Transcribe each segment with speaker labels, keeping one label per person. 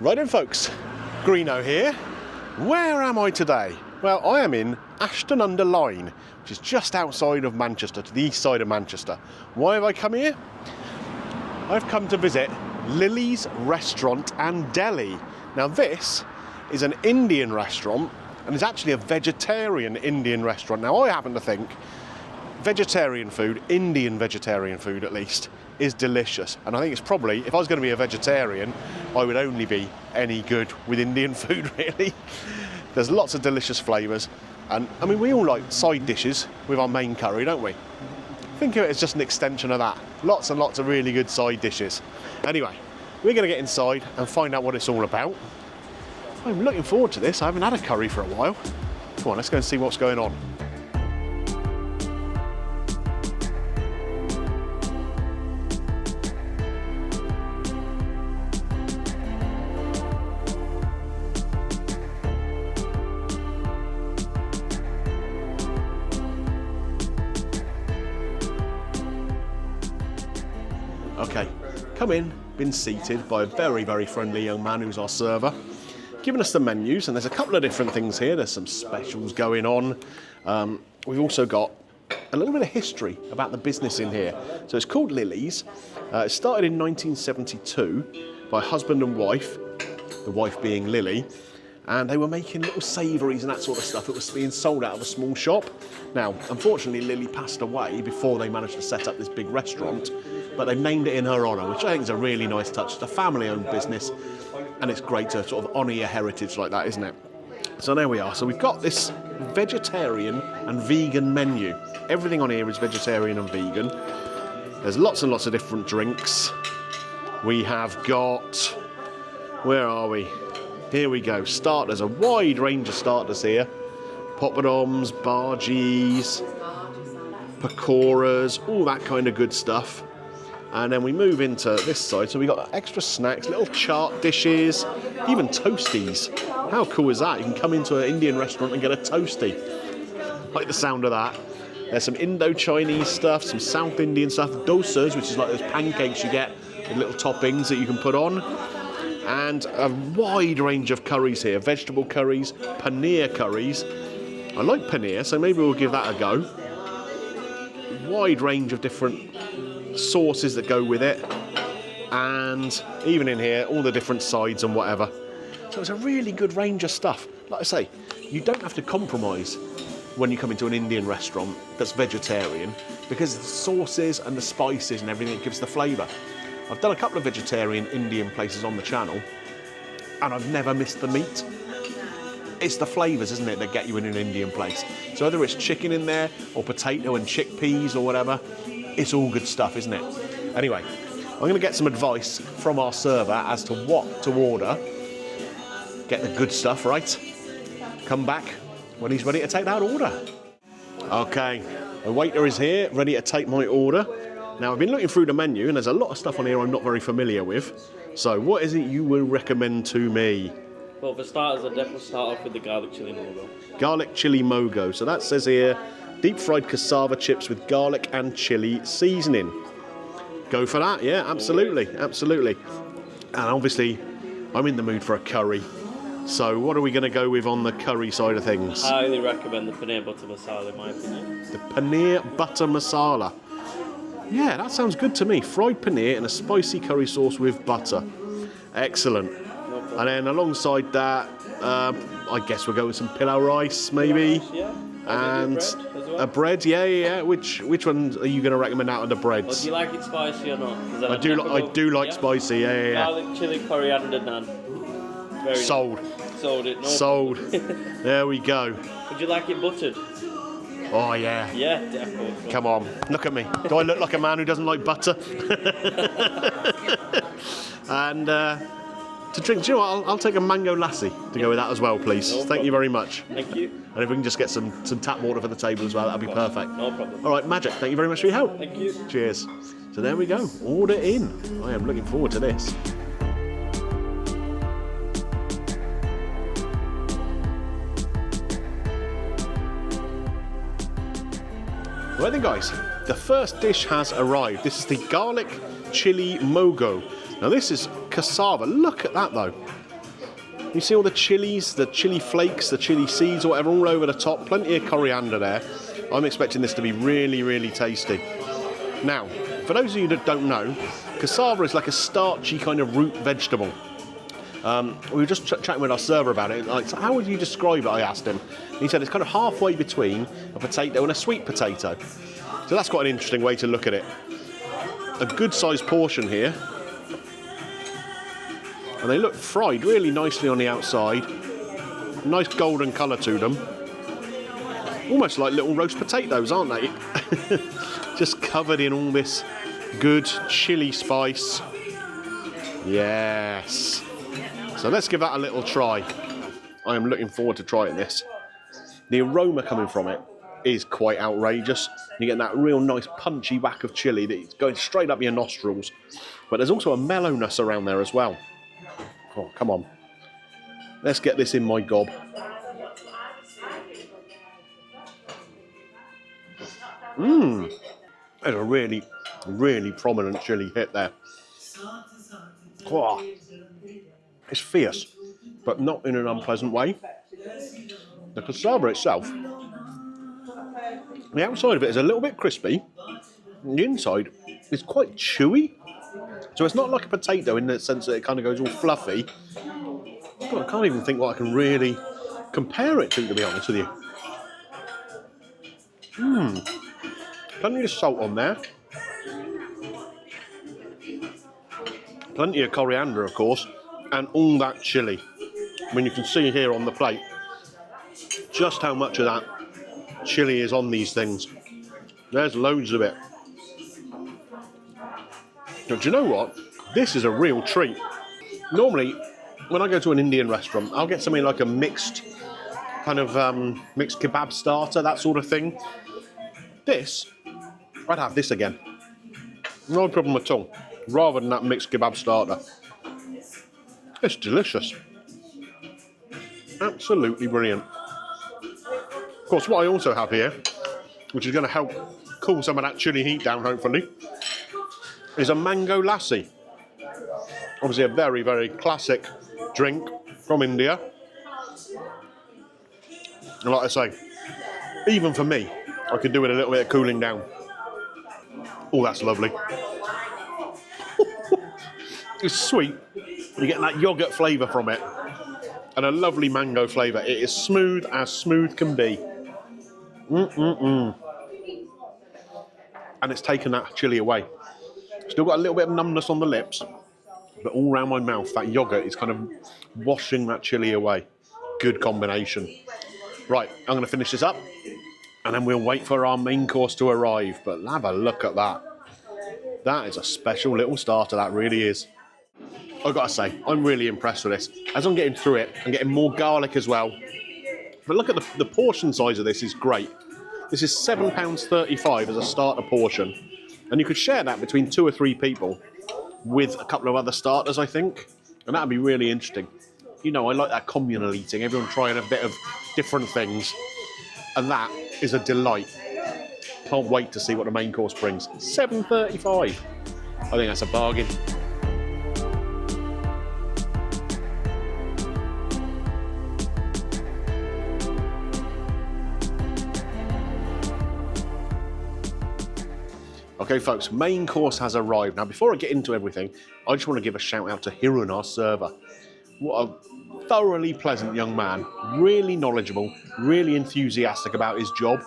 Speaker 1: Right then folks, Greeno here. Where am I today? Well, I am in Ashton-under-Lyne, which is just outside of Manchester, to the east side of Manchester. Why have I come here? I've come to visit Lily's Restaurant and Deli. Now this is an Indian restaurant and it's actually a vegetarian Indian restaurant. Now I happen to think vegetarian food, Indian vegetarian food at least, is delicious. And I think it's probably, if I was going to be a vegetarian, I would only be any good with Indian food really. There's lots of delicious flavours. And I mean, we all like side dishes with our main curry, don't we? Think of it as just an extension of that. Lots and lots of really good side dishes. Anyway, we're going to get inside and find out what it's all about. I'm looking forward to this. I haven't had a curry for a while. Come on, let's go and see what's going on. Okay, come in, been seated by a very, very friendly young man who's our server, giving us the menus, and there's a couple of different things here. There's some specials going on. We've also got a little bit of history about the business in here. So it's called Lily's. It started in 1972 by husband and wife, the wife being Lily, and they were making little savouries and that sort of stuff. It was being sold out of a small shop. Now, unfortunately, Lily passed away before they managed to set up this big restaurant, but they've named it in her honour, which I think is a really nice touch. It's a family-owned business, and it's great to sort of honour your heritage like that, isn't it? So there we are. So we've got this vegetarian and vegan menu. Everything on here is vegetarian and vegan. There's lots and lots of different drinks. We have got... where are we? Here we go. Starters. A wide range of starters here. Poppadoms, bhajis, pakoras, all that kind of good stuff. And then we move into this side, so we got extra snacks, little chaat dishes, even toasties. How cool is that? You can come into an Indian restaurant and get a toastie. Like the sound of that. There's some Indo-Chinese stuff, some South Indian stuff, dosas, which is like those pancakes you get with little toppings that you can put on. And a wide range of curries here, vegetable curries, paneer curries. I like paneer, so maybe we'll give that a go. Wide range of different sauces that go with it, and even in here all the different sides and whatever. So it's a really good range of stuff. Like I say, you don't have to compromise when you come into an Indian restaurant that's vegetarian, because the sauces and the spices and everything gives the flavour. I've done a couple of vegetarian Indian places on the channel and I've never missed the meat. It's the flavours, isn't it, that get you in an Indian place. So whether it's chicken in there or potato and chickpeas or whatever, it's all good stuff, isn't it? Anyway, I'm going to get some advice from our server as to what to order. Get the good stuff, right? Come back when he's ready to take that order. Okay, the waiter is here, ready to take my order. Now, I've been looking through the menu and there's a lot of stuff on here I'm not very familiar with. So what is it you will recommend to me?
Speaker 2: Well, for starters, I'd definitely start off with the garlic chili mogo. Garlic
Speaker 1: chili mogo. So that says here, deep fried cassava chips with garlic and chili seasoning. Go for that, yeah, absolutely, absolutely. And obviously, I'm in the mood for a curry. So what are we going to go with on the curry side of things?
Speaker 2: Highly recommend the paneer butter masala, in my opinion.
Speaker 1: The paneer butter masala. Yeah, that sounds good to me. Fried paneer in a spicy curry sauce with butter. Excellent. No, and then alongside that, I guess we'll go with some pilau rice, maybe.
Speaker 2: Rice, yeah.
Speaker 1: And a bread, yeah. Which one are you going to recommend out of the breads?
Speaker 2: Well, do you like it spicy or not?
Speaker 1: I do like spicy, yeah.
Speaker 2: Garlic, chili, coriander, naan. Very
Speaker 1: Sold.
Speaker 2: Nice. Sold it. No
Speaker 1: Sold. There we go.
Speaker 2: Would you like it buttered?
Speaker 1: Oh yeah.
Speaker 2: Yeah, definitely.
Speaker 1: Come on, look at me. Do I look like a man who doesn't like butter? And to drink, do you know what? I'll take a mango lassi to go with that as well, please. No Thank you very much.
Speaker 2: Thank you.
Speaker 1: And if we can just get some tap water for the table as well, that'd be perfect.
Speaker 2: No problem.
Speaker 1: All right, Magic, thank you very much for your help.
Speaker 2: Thank you.
Speaker 1: Cheers. So there we go, order in. I am looking forward to this. Right then guys, the first dish has arrived. This is the garlic chili mogo. Now this is cassava. Look at that though. You see all the chilies, the chili flakes, the chili seeds or whatever all over the top. Plenty of coriander there. I'm expecting this to be really, really tasty. Now, for those of you that don't know, cassava is like a starchy kind of root vegetable. We were just chatting with our server about it. Like, so how would you describe it? I asked him. He said it's kind of halfway between a potato and a sweet potato. So that's quite an interesting way to look at it. A good sized portion here. And they look fried really nicely on the outside. Nice golden colour to them. Almost like little roast potatoes, aren't they? Just covered in all this good chili spice. Yes. So let's give that a little try. I am looking forward to trying this. The aroma coming from it is quite outrageous. You get that real nice punchy whack of chili that's going straight up your nostrils. But there's also a mellowness around there as well. Oh, come on. Let's get this in my gob. There's a really, really prominent chili hit there. Oh, it's fierce, but not in an unpleasant way. The cassava itself, the outside of it is a little bit crispy. The inside is quite chewy. So it's not like a potato in the sense that it kind of goes all fluffy. God, I can't even think what I can really compare it to be honest with you. Plenty of salt on there. Plenty of coriander, of course, and all that chili. I mean, you can see here on the plate just how much of that chili is on these things. There's loads of it. Now, do you know what? This is a real treat. Normally, when I go to an Indian restaurant, I'll get something like a mixed kind of mixed kebab starter, that sort of thing. This, I'd have this again. No problem at all. Rather than that mixed kebab starter. It's delicious. Absolutely brilliant. Of course, what I also have here, which is going to help cool some of that chili heat down, hopefully, is a mango lassi. Obviously a very, very classic drink from India. And like I say, even for me, I could do with a little bit of cooling down. Oh, that's lovely. It's sweet. You get that yogurt flavour from it. And a lovely mango flavour. It is smooth as smooth can be. And it's taken that chili away. Still got a little bit of numbness on the lips, but all around my mouth, that yogurt is kind of washing that chili away. Good combination. Right, I'm going to finish this up, and then we'll wait for our main course to arrive. But have a look at that. That is a special little starter, that really is. I've got to say, I'm really impressed with this. As I'm getting through it, I'm getting more garlic as well. But look at the portion size of this is great. This is £7.35 as a starter portion. And you could share that between 2 or 3 people with a couple of other starters, I think. And that would be really interesting. You know, I like that communal eating, everyone trying a bit of different things. And that is a delight. Can't wait to see what the main course brings. £7.35. I think that's a bargain. Okay, folks, main course has arrived. Now, before I get into everything, I just want to give a shout out to Hirun, our server. What a thoroughly pleasant young man, really knowledgeable, really enthusiastic about his job,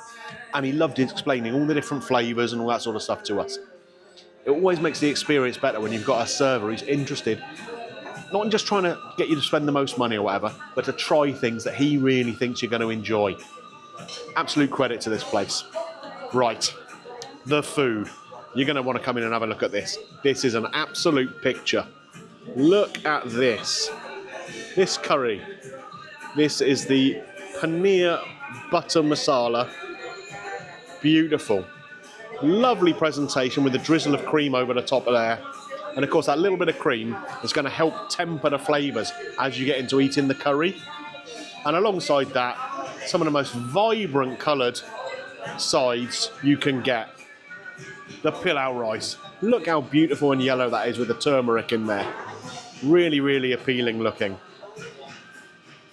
Speaker 1: and he loved explaining all the different flavours and all that sort of stuff to us. It always makes the experience better when you've got a server who's interested, not in just trying to get you to spend the most money or whatever, but to try things that he really thinks you're going to enjoy. Absolute credit to this place. Right, the food. You're going to want to come in and have a look at this. This is an absolute picture. Look at this. This curry. This is the paneer butter masala. Beautiful. Lovely presentation with a drizzle of cream over the top of there. And of course, that little bit of cream is going to help temper the flavours as you get into eating the curry. And alongside that, some of the most vibrant coloured sides you can get. The pilau rice. Look how beautiful and yellow that is with the turmeric in there. Really, really appealing looking.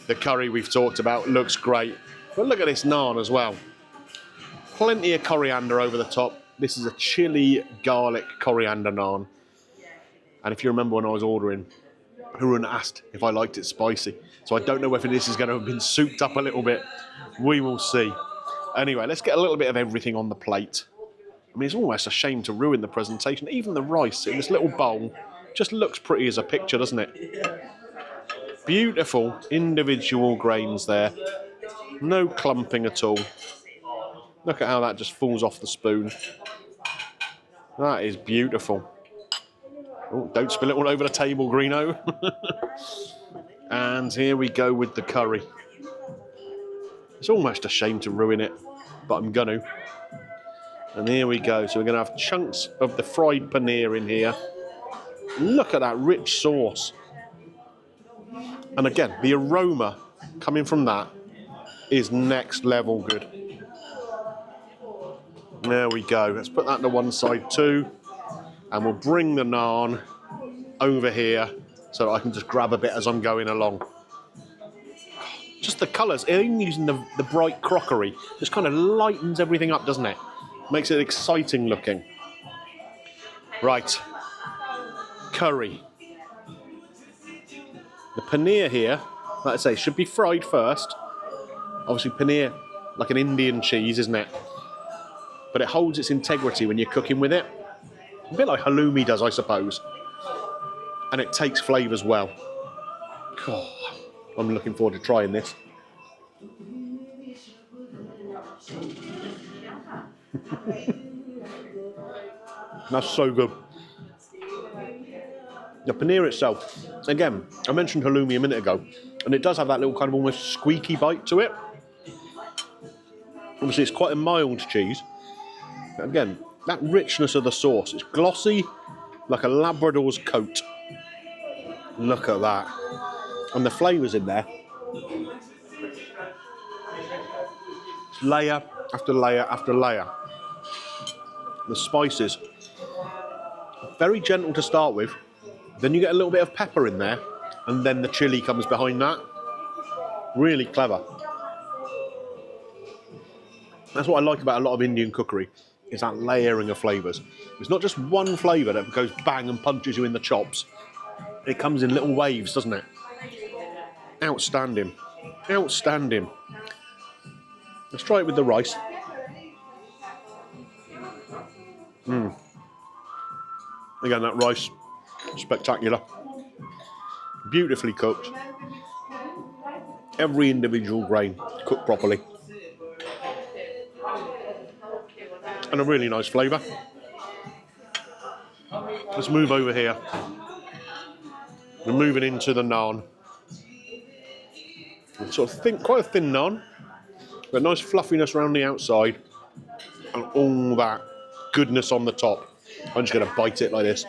Speaker 1: The curry we've talked about looks great. But look at this naan as well. Plenty of coriander over the top. This is a chili garlic coriander naan. And if you remember when I was ordering, Harun asked if I liked it spicy. So I don't know whether this is going to have been souped up a little bit. We will see. Anyway, let's get a little bit of everything on the plate. I mean, it's almost a shame to ruin the presentation. Even the rice in this little bowl just looks pretty as a picture, doesn't it? Beautiful individual grains there. No clumping at all. Look at how that just falls off the spoon. That is beautiful. Oh, don't spill it all over the table, Greeno. And here we go with the curry. It's almost a shame to ruin it, but I'm going to. And here we go. So we're going to have chunks of the fried paneer in here. Look at that rich sauce. And again, the aroma coming from that is next level good. There we go. Let's put that to one side too. And we'll bring the naan over here so that I can just grab a bit as I'm going along. Just the colours, even using the bright crockery, just kind of lightens everything up, doesn't it? Makes it exciting looking. Right. Curry. The paneer here, like I say, should be fried first. Obviously paneer, like an Indian cheese, isn't it? But it holds its integrity when you're cooking with it. A bit like halloumi does, I suppose. And it takes flavours well. God, I'm looking forward to trying this. That's so good. The paneer itself, again, I mentioned halloumi a minute ago, and it does have that little kind of almost squeaky bite to it. Obviously, it's quite a mild cheese. But again, that richness of the sauce, it's glossy, like a Labrador's coat. Look at that. And the flavours in there. It's layer after layer after layer. The spices. Very gentle to start with. Then you get a little bit of pepper in there. And then the chilli comes behind that. Really clever. That's what I like about a lot of Indian cookery. Is that layering of flavours. It's not just one flavour that goes bang and punches you in the chops. It comes in little waves, doesn't it? Outstanding. Outstanding. Let's try it with the rice. Again, that rice, spectacular. Beautifully cooked. Every individual grain cooked properly. And a really nice flavour. Let's move over here. We're moving into the naan. It's sort of thin, quite a thin naan, but nice fluffiness around the outside, and all that goodness on the top. I'm just going to bite it like this.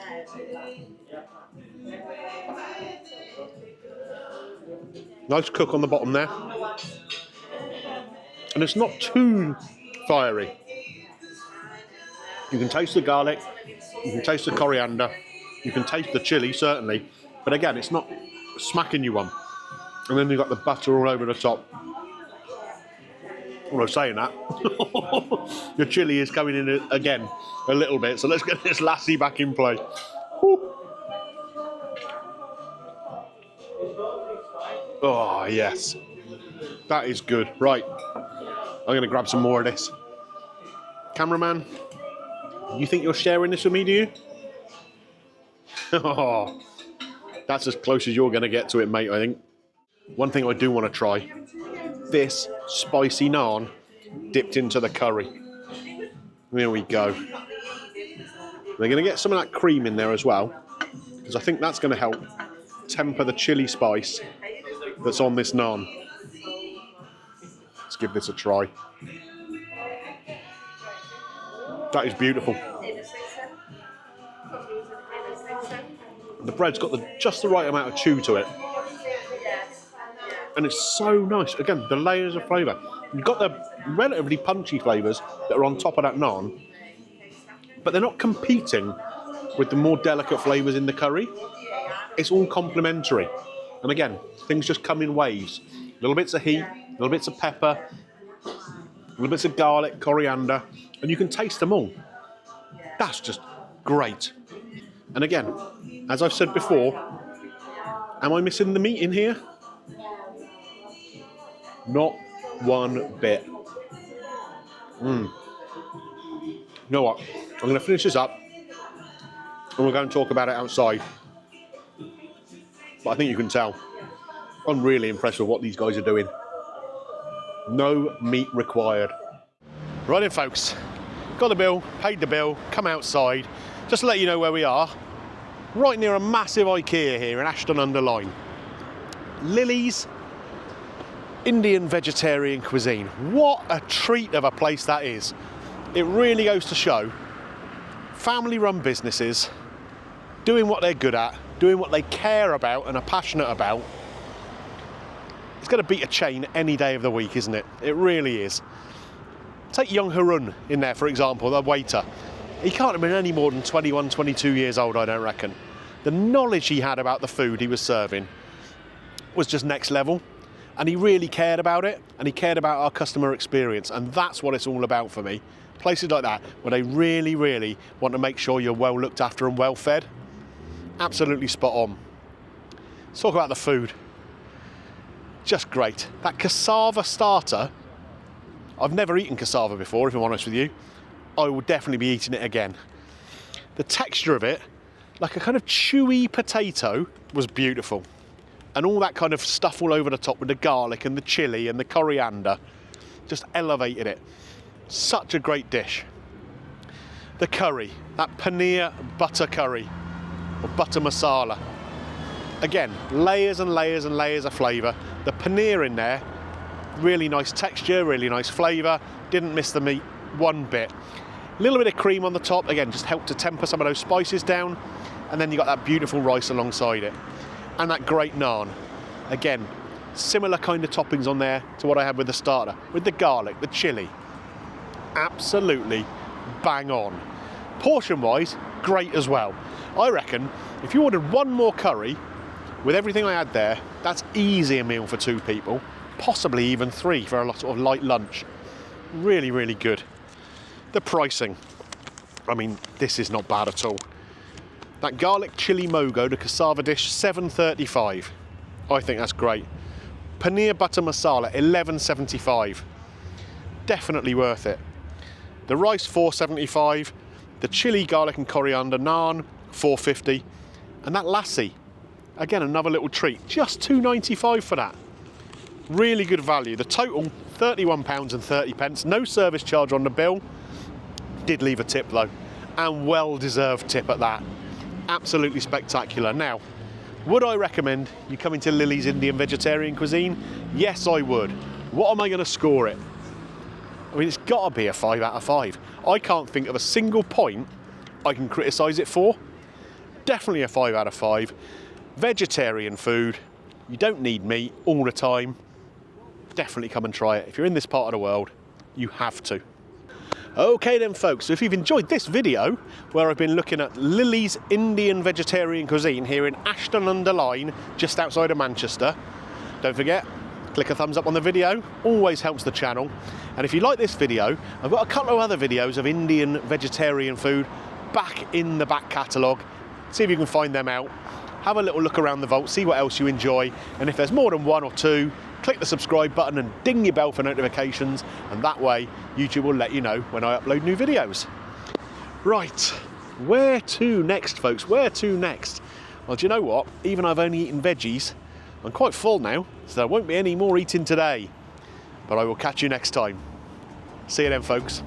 Speaker 1: Nice cook on the bottom there. And it's not too fiery. You can taste the garlic, you can taste the coriander, you can taste the chilli, certainly. But again, it's not smacking you one. And then you've got the butter all over the top. Well, I'm saying that. The chilli is coming in again a little bit, so let's get this lassie back in play. Woo. Oh, yes. That is good. Right. I'm going to grab some more of this. Cameraman, you think you're sharing this with me, do you? Oh, that's as close as you're going to get to it, mate, I think. One thing I do want to try. This spicy naan dipped into the curry. There we go. We're going to get some of that cream in there as well, because I think that's going to help temper the chili spice that's on this naan. Let's give this a try. That is beautiful. The bread's got just the right amount of chew to it. And it's so nice. Again, the layers of flavour. You've got the relatively punchy flavours that are on top of that naan, but they're not competing with the more delicate flavours in the curry. It's all complementary. And again, things just come in waves. Little bits of heat, little bits of pepper, little bits of garlic, coriander, and you can taste them all. That's just great. And again, as I've said before, am I missing the meat in here? Not one bit. You know what? I'm going to finish this up and we'll go and talk about it outside. But I think you can tell, I'm really impressed with what these guys are doing. No meat required. Right then, folks. Got the bill, paid the bill, come outside. Just to let you know where we are. Right near a massive IKEA here in Ashton-under-Lyne. Lily's Indian Vegetarian Cuisine. What a treat of a place that is. It really goes to show family-run businesses doing what they're good at, doing what they care about and are passionate about. It's going to beat a chain any day of the week, isn't it? It really is. Take young Harun in there, for example, the waiter. He can't have been any more than 21, 22 years old, I don't reckon. The knowledge he had about the food he was serving was just next level. And he really cared about it, and he cared about our customer experience. And that's what it's all about for me. Places like that, where they really, really want to make sure you're well looked after and well fed. Absolutely spot on. Let's talk about the food. Just great. That cassava starter, I've never eaten cassava before, if I'm honest with you. I will definitely be eating it again. The texture of it, like a kind of chewy potato, was beautiful. And all that kind of stuff all over the top with the garlic and the chilli and the coriander just elevated it. Such a great dish. The curry, that paneer butter curry, or butter masala. Again, layers and layers and layers of flavour. The paneer in there, really nice texture, really nice flavour. Didn't miss the meat one bit. A little bit of cream on the top, again, just helped to temper some of those spices down. And then you got that beautiful rice alongside it. And that great naan. Again, similar kind of toppings on there to what I had with the starter, with the garlic, the chilli. Absolutely bang on. Portion-wise, great as well. I reckon if you ordered one more curry with everything I had there, that's easy a meal for 2 people, possibly even 3 for a sort of light lunch. Really, really good. The pricing, I mean, this is not bad at all. That garlic chili mogo, the cassava dish, $7.35. I think that's great. Paneer butter masala, $11.75. Definitely worth it. The rice, $4.75. The chili, garlic and coriander naan, $4.50. And that lassi, again, another little treat. Just $2.95 for that. Really good value. The total, £31.30. No service charge on the bill. Did leave a tip though, and well-deserved tip at that. Absolutely spectacular. Now, would I recommend you coming to Lily's Indian Vegetarian Cuisine? Yes, I would. What am I going to score it? I mean, it's got to be a 5 out of 5. I can't think of a single point I can criticise it for. Definitely a 5 out of 5. Vegetarian food. You don't need meat all the time. Definitely come and try it. If you're in this part of the world, you have to. Okay then, folks, so if you've enjoyed this video where I've been looking at Lily's Indian Vegetarian Cuisine here in Ashton-under-Lyne, just outside of Manchester, don't forget, click a thumbs up on the video, always helps the channel. And if you like this video, I've got a couple of other videos of Indian vegetarian food back in the back catalogue. See if you can find them out. Have a little look around the vault, see what else you enjoy, and if there's more than 1 or 2, click the subscribe button and ding your bell for notifications, and that way YouTube will let you know when I upload new videos. Right, where to next, folks? Where to next? Well, do you know what? Even I've only eaten veggies, I'm quite full now, so there won't be any more eating today. But I will catch you next time. See you then, folks.